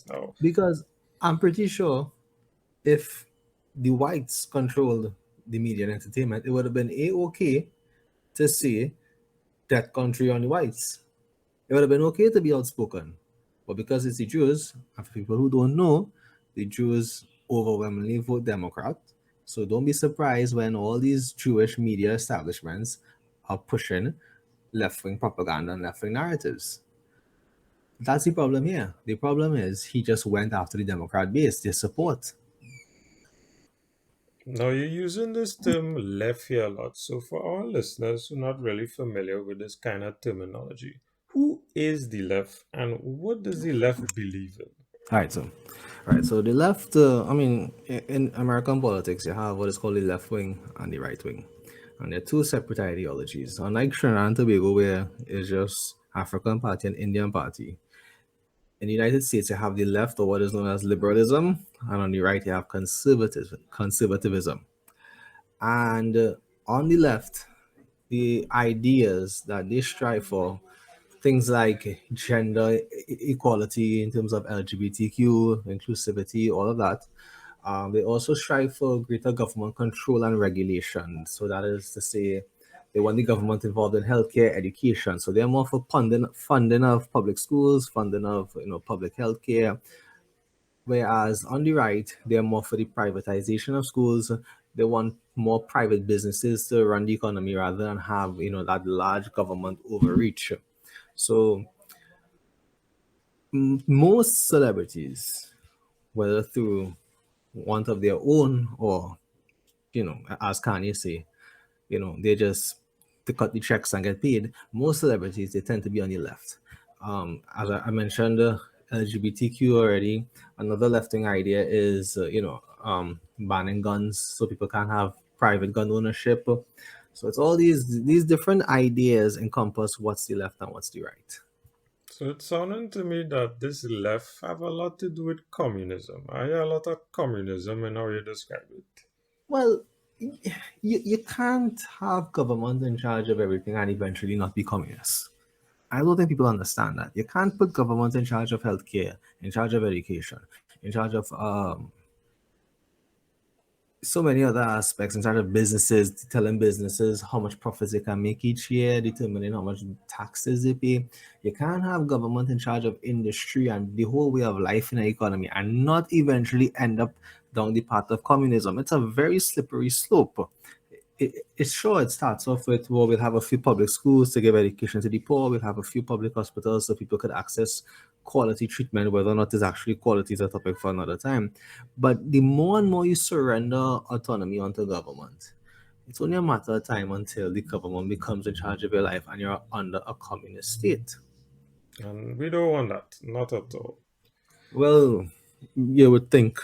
now. Because I'm pretty sure if the whites controlled the media and entertainment, it would have been a-okay to say that country on the whites. It would have been okay to be outspoken. But because it's the Jews, and for people who don't know, the Jews overwhelmingly vote Democrat. So don't be surprised when all these Jewish media establishments are pushing left wing propaganda and left wing narratives. That's the problem here. The problem is he just went after the Democrat base, their support. Now, you're using this term left here a lot. So, for our listeners who are not really familiar with this kind of terminology, who is the left and what does the left believe in? All right, so the left, in American politics, you have what is called the left wing and the right wing. And they're two separate ideologies. Unlike Trinidad and Tobago, where it's just African party and Indian party, in the United States, you have the left, or what is known as liberalism, and on the right, you have conservatism. And on the left, the ideas that they strive for, things like gender equality in terms of LGBTQ, inclusivity, all of that. They also strive for greater government control and regulation. So that is to say, they want the government involved in healthcare, education. So they're more for funding of public schools, funding of public healthcare. Whereas on the right, they're more for the privatization of schools. They want more private businesses to run the economy rather than have that large government overreach. So most celebrities, whether through want of their own or as Kanye say, they just to cut the checks and get paid. Most celebrities they tend to be on the left. As I mentioned, LGBTQ already. Another left-wing idea is banning guns so people can have private gun ownership. So it's all these different ideas encompass what's the left and what's the right. So, it's sounding to me that this left have a lot to do with communism. I hear a lot of communism in how you describe it. Well, you can't have government in charge of everything and eventually not be communist. I don't think people understand that. You can't put government in charge of healthcare, in charge of education, in charge of so many other aspects, in charge of businesses, telling businesses how much profits they can make each year, determining how much taxes they pay. You can't have government in charge of industry and the whole way of life in an economy and not eventually end up down the path of communism. It's a very slippery slope. It's sure it starts off with, well, we'll have a few public schools to give education to the poor, we'll have a few public hospitals so people could access quality treatment, whether or not it's actually quality is a topic for another time. But the more and more you surrender autonomy onto government, it's only a matter of time until the government becomes in charge of your life and you're under a communist state. And we don't want that, not at all. Well, you would think.